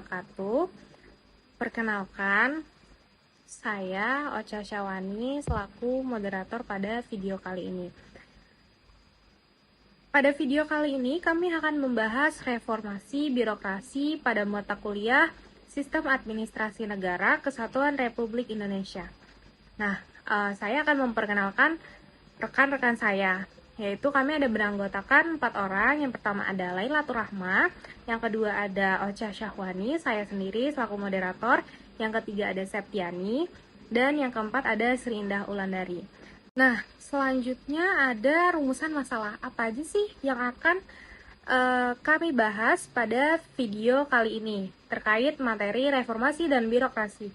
wabarakatuh. Perkenalkan, saya Ocha Syawani selaku moderator pada video kali ini. Pada video kali ini kami akan membahas reformasi birokrasi pada mata kuliah Sistem Administrasi Negara Kesatuan Republik Indonesia. Nah, saya akan memperkenalkan rekan-rekan saya, yaitu kami ada beranggotakan 4 orang. Yang pertama ada Lailatul Rahma, yang kedua ada Ocha Syahwani, saya sendiri selaku moderator, yang ketiga ada Septiani, dan yang keempat ada Sri Indah Ulandari. Nah, selanjutnya ada rumusan masalah. Apa aja sih yang akan kami bahas pada video kali ini terkait materi reformasi dan birokrasi?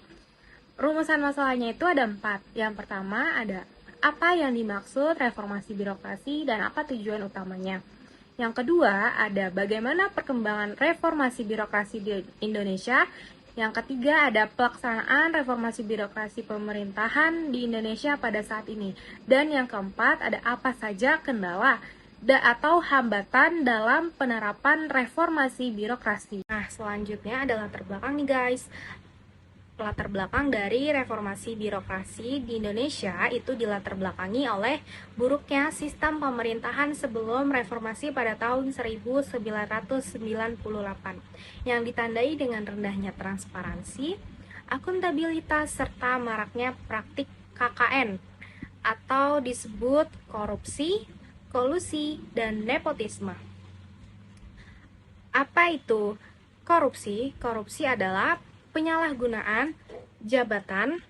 Rumusan masalahnya itu ada 4. Yang pertama ada apa yang dimaksud reformasi birokrasi dan apa tujuan utamanya. Yang kedua ada bagaimana perkembangan reformasi birokrasi di Indonesia. Yang ketiga ada pelaksanaan reformasi birokrasi pemerintahan di Indonesia pada saat ini. Dan yang keempat ada apa saja kendala atau hambatan dalam penerapan reformasi birokrasi. Nah, selanjutnya adalah latar belakang nih guys. Latar belakang dari reformasi birokrasi di Indonesia itu dilatar belakangi oleh buruknya sistem pemerintahan sebelum reformasi pada tahun 1998 yang ditandai dengan rendahnya transparansi, akuntabilitas, serta maraknya praktik KKN atau disebut korupsi, kolusi, dan nepotisme. Apa itu korupsi? Korupsi adalah penyalahgunaan jabatan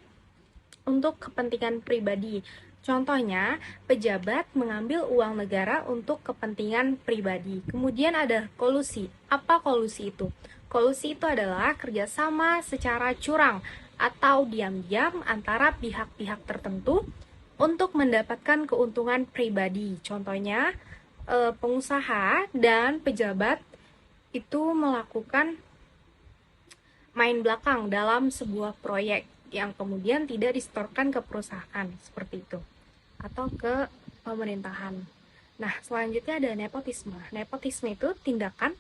untuk kepentingan pribadi. Contohnya, pejabat mengambil uang negara untuk kepentingan pribadi. Kemudian ada kolusi. Apa kolusi itu? Kolusi itu adalah kerjasama secara curang atau diam-diam antara pihak-pihak tertentu untuk mendapatkan keuntungan pribadi. Contohnya, pengusaha dan pejabat itu melakukan main belakang dalam sebuah proyek yang kemudian tidak disetorkan ke perusahaan seperti itu atau ke pemerintahan. Nah, selanjutnya ada nepotisme. Nepotisme itu tindakan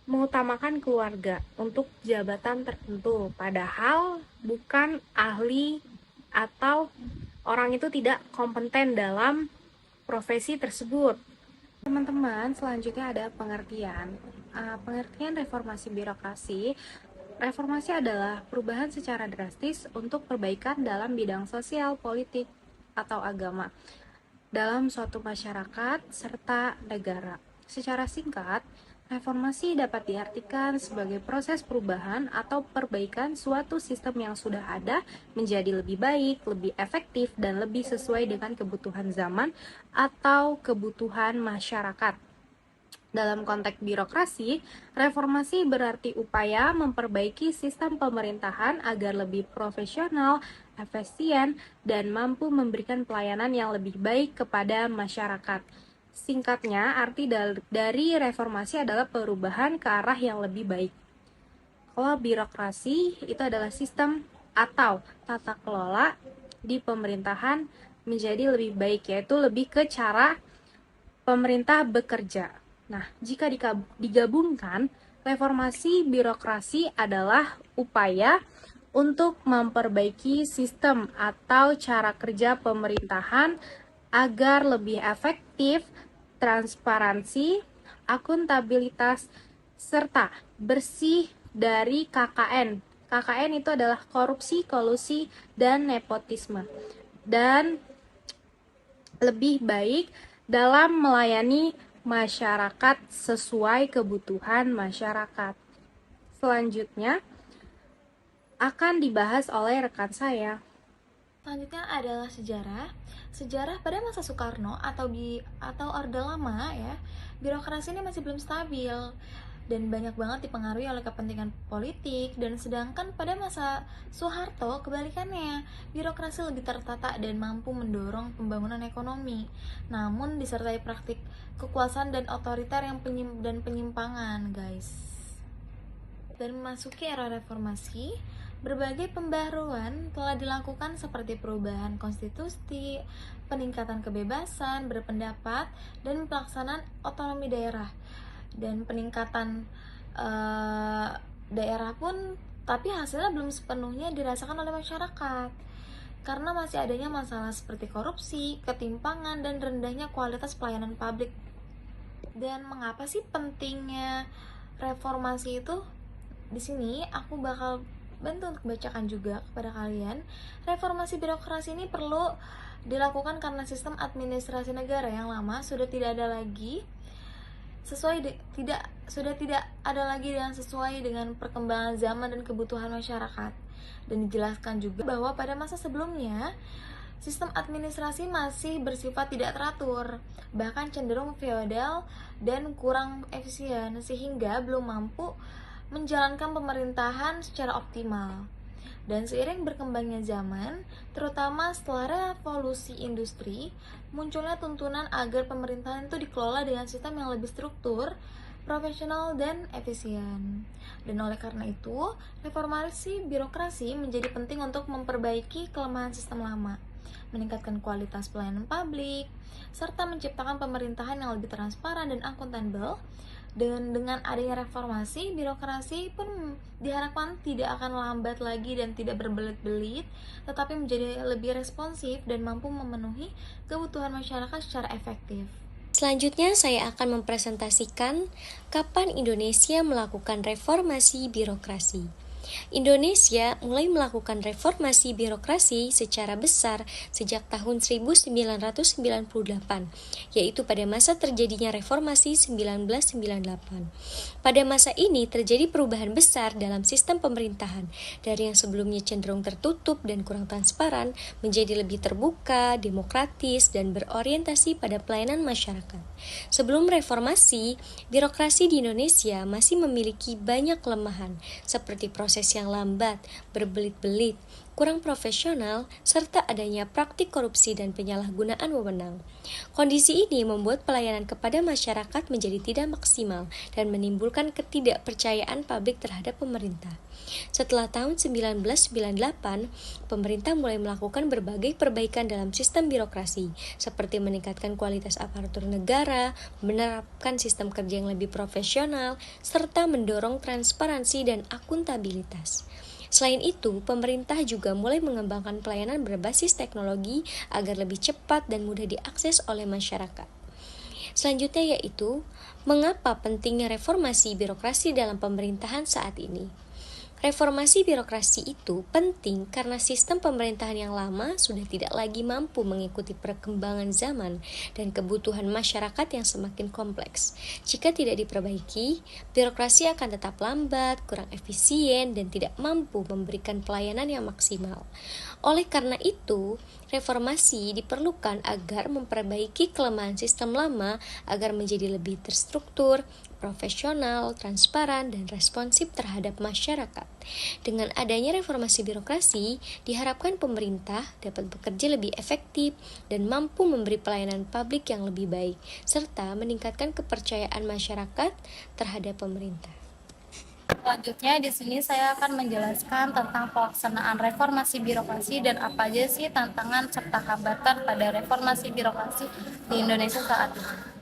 mengutamakan keluarga untuk jabatan tertentu, padahal bukan ahli atau orang itu tidak kompeten dalam profesi tersebut. Teman-teman, selanjutnya ada pengertian. Pengertian reformasi birokrasi. Reformasi adalah perubahan secara drastis untuk perbaikan dalam bidang sosial, politik, atau agama dalam suatu masyarakat serta negara. Secara singkat, reformasi dapat diartikan sebagai proses perubahan atau perbaikan suatu sistem yang sudah ada menjadi lebih baik, lebih efektif, dan lebih sesuai dengan kebutuhan zaman atau kebutuhan masyarakat. Dalam konteks birokrasi, reformasi berarti upaya memperbaiki sistem pemerintahan agar lebih profesional, efisien, dan mampu memberikan pelayanan yang lebih baik kepada masyarakat. Singkatnya, arti dari reformasi adalah perubahan ke arah yang lebih baik. Kalau birokrasi itu adalah sistem atau tata kelola di pemerintahan menjadi lebih baik, yaitu lebih ke cara pemerintah bekerja. Nah, jika digabungkan, reformasi birokrasi adalah upaya untuk memperbaiki sistem atau cara kerja pemerintahan agar lebih efektif, transparansi, akuntabilitas, serta bersih dari KKN. KKN itu adalah korupsi, kolusi, dan nepotisme. Dan lebih baik dalam melayani masyarakat sesuai kebutuhan masyarakat. Selanjutnya akan dibahas oleh rekan saya. Selanjutnya adalah sejarah. Sejarah pada masa Soekarno atau Orde Lama ya, birokrasi ini masih belum stabil dan banyak banget dipengaruhi oleh kepentingan politik, dan sedangkan pada masa Soeharto kebalikannya, birokrasi lebih tertata dan mampu mendorong pembangunan ekonomi, namun disertai praktik kekuasaan dan otoriter yang penyimpangan guys. Dan memasuki era reformasi, berbagai pembaruan telah dilakukan seperti perubahan konstitusi, peningkatan kebebasan berpendapat, dan pelaksanaan otonomi daerah, dan peningkatan daerah pun, tapi hasilnya belum sepenuhnya dirasakan oleh masyarakat karena masih adanya masalah seperti korupsi, ketimpangan, dan rendahnya kualitas pelayanan publik. Dan mengapa sih pentingnya reformasi itu? Di sini aku bakal bantu untuk bacakan juga kepada kalian. Reformasi birokrasi ini perlu dilakukan karena sistem administrasi negara yang lama sudah tidak ada lagi sesuai dengan perkembangan zaman dan kebutuhan masyarakat. Dan dijelaskan juga bahwa pada masa sebelumnya sistem administrasi masih bersifat tidak teratur, bahkan cenderung feodal dan kurang efisien sehingga belum mampu menjalankan pemerintahan secara optimal. Dan seiring berkembangnya zaman, terutama setelah revolusi industri, munculnya tuntunan agar pemerintahan itu dikelola dengan sistem yang lebih struktur, profesional, dan efisien. Dan oleh karena itu, reformasi birokrasi menjadi penting untuk memperbaiki kelemahan sistem lama, meningkatkan kualitas pelayanan publik, serta menciptakan pemerintahan yang lebih transparan dan akuntabel. Dengan adanya reformasi, birokrasi pun diharapkan tidak akan lambat lagi dan tidak berbelit-belit, tetapi menjadi lebih responsif dan mampu memenuhi kebutuhan masyarakat secara efektif. Selanjutnya saya akan mempresentasikan kapan Indonesia melakukan reformasi birokrasi. Indonesia mulai melakukan reformasi birokrasi secara besar sejak tahun 1998, yaitu pada masa terjadinya reformasi 1998. Pada masa ini terjadi perubahan besar dalam sistem pemerintahan, dari yang sebelumnya cenderung tertutup dan kurang transparan menjadi lebih terbuka, demokratis, dan berorientasi pada pelayanan masyarakat. Sebelum reformasi, birokrasi di Indonesia masih memiliki banyak kelemahan, seperti proses yang lambat, berbelit-belit, kurang profesional, serta adanya praktik korupsi dan penyalahgunaan wewenang. Kondisi ini membuat pelayanan kepada masyarakat menjadi tidak maksimal dan menimbulkan ketidakpercayaan publik terhadap pemerintah. Setelah tahun 1998, pemerintah mulai melakukan berbagai perbaikan dalam sistem birokrasi, seperti meningkatkan kualitas aparatur negara, menerapkan sistem kerja yang lebih profesional, serta mendorong transparansi dan akuntabilitas. Selain itu, pemerintah juga mulai mengembangkan pelayanan berbasis teknologi agar lebih cepat dan mudah diakses oleh masyarakat. Selanjutnya yaitu, mengapa pentingnya reformasi birokrasi dalam pemerintahan saat ini? Reformasi birokrasi itu penting karena sistem pemerintahan yang lama sudah tidak lagi mampu mengikuti perkembangan zaman dan kebutuhan masyarakat yang semakin kompleks. Jika tidak diperbaiki, birokrasi akan tetap lambat, kurang efisien, dan tidak mampu memberikan pelayanan yang maksimal. Oleh karena itu, reformasi diperlukan agar memperbaiki kelemahan sistem lama agar menjadi lebih terstruktur, profesional, transparan, dan responsif terhadap masyarakat. Dengan adanya reformasi birokrasi, diharapkan pemerintah dapat bekerja lebih efektif dan mampu memberi pelayanan publik yang lebih baik, serta meningkatkan kepercayaan masyarakat terhadap pemerintah. Selanjutnya di sini saya akan menjelaskan tentang pelaksanaan reformasi birokrasi dan apa aja sih tantangan serta hambatan pada reformasi birokrasi di Indonesia saat ini.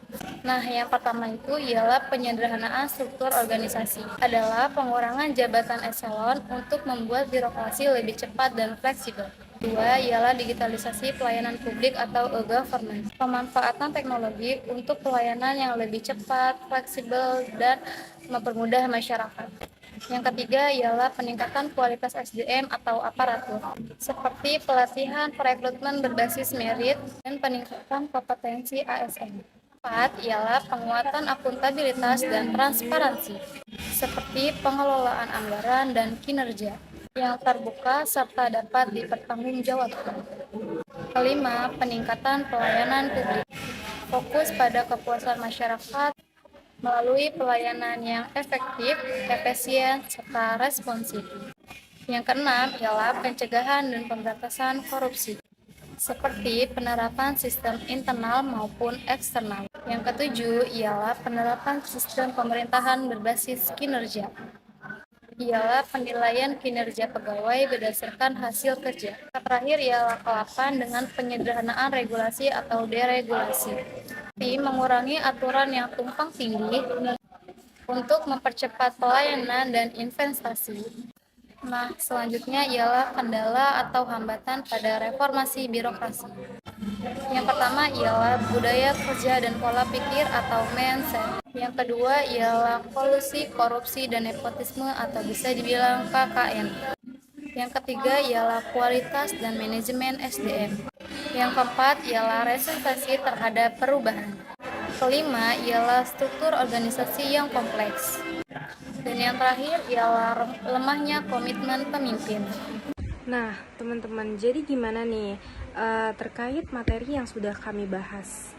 Nah, yang pertama itu ialah penyederhanaan struktur organisasi. Adalah pengurangan jabatan eselon untuk membuat birokrasi lebih cepat dan fleksibel. Kedua ialah digitalisasi pelayanan publik atau e-government. Pemanfaatan teknologi untuk pelayanan yang lebih cepat, fleksibel, dan mempermudah masyarakat. Yang ketiga ialah peningkatan kualitas SDM atau aparatur, seperti pelatihan perekrutmen berbasis merit dan peningkatan kompetensi ASN. Keempat ialah penguatan akuntabilitas dan transparansi, seperti pengelolaan anggaran dan kinerja yang terbuka serta dapat dipertanggungjawabkan. Kelima, peningkatan pelayanan publik, fokus pada kepuasan masyarakat melalui pelayanan yang efektif, efisien, serta responsif. Yang keenam ialah pencegahan dan pemberantasan korupsi, seperti penerapan sistem internal maupun eksternal. Yang ketujuh ialah penerapan sistem pemerintahan berbasis kinerja. Ialah penilaian kinerja pegawai berdasarkan hasil kerja. Terakhir ialah ke-8 dengan penyederhanaan regulasi atau deregulasi. Mengurangi aturan yang tumpang tindih untuk mempercepat pelayanan dan investasi. Nah, selanjutnya ialah kendala atau hambatan pada reformasi birokrasi. Yang pertama ialah budaya kerja dan pola pikir atau mindset. Yang kedua ialah kolusi, korupsi, dan nepotisme atau bisa dibilang KKN. Yang ketiga ialah kualitas dan manajemen SDM. Yang keempat ialah resistensi terhadap perubahan. Kelima ialah struktur organisasi yang kompleks. Dan yang terakhir ialah lemahnya komitmen pemimpin. Nah, teman-teman, jadi gimana nih terkait materi yang sudah kami bahas?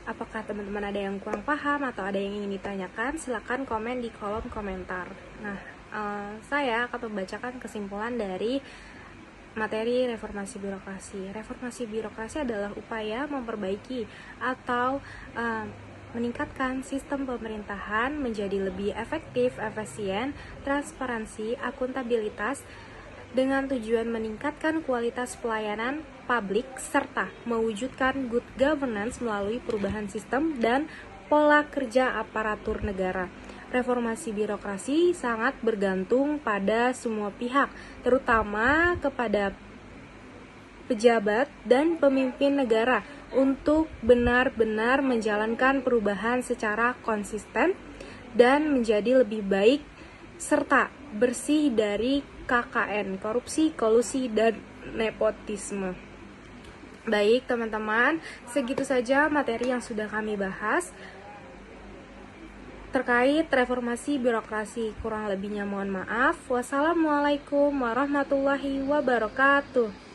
Apakah teman-teman ada yang kurang paham atau ada yang ingin ditanyakan? Silakan komen di kolom komentar. Nah, saya akan membacakan kesimpulan dari materi reformasi birokrasi. Reformasi birokrasi adalah upaya memperbaiki atau meningkatkan sistem pemerintahan menjadi lebih efektif, efisien, transparansi, akuntabilitas, dengan tujuan meningkatkan kualitas pelayanan publik serta mewujudkan good governance melalui perubahan sistem dan pola kerja aparatur negara. Reformasi birokrasi sangat bergantung pada semua pihak, terutama kepada pejabat dan pemimpin negara untuk benar-benar menjalankan perubahan secara konsisten dan menjadi lebih baik serta bersih dari KKN, korupsi, kolusi, dan nepotisme. Baik teman-teman, segitu saja materi yang sudah kami bahas terkait reformasi birokrasi. Kurang lebihnya mohon maaf. Wassalamualaikum warahmatullahi wabarakatuh.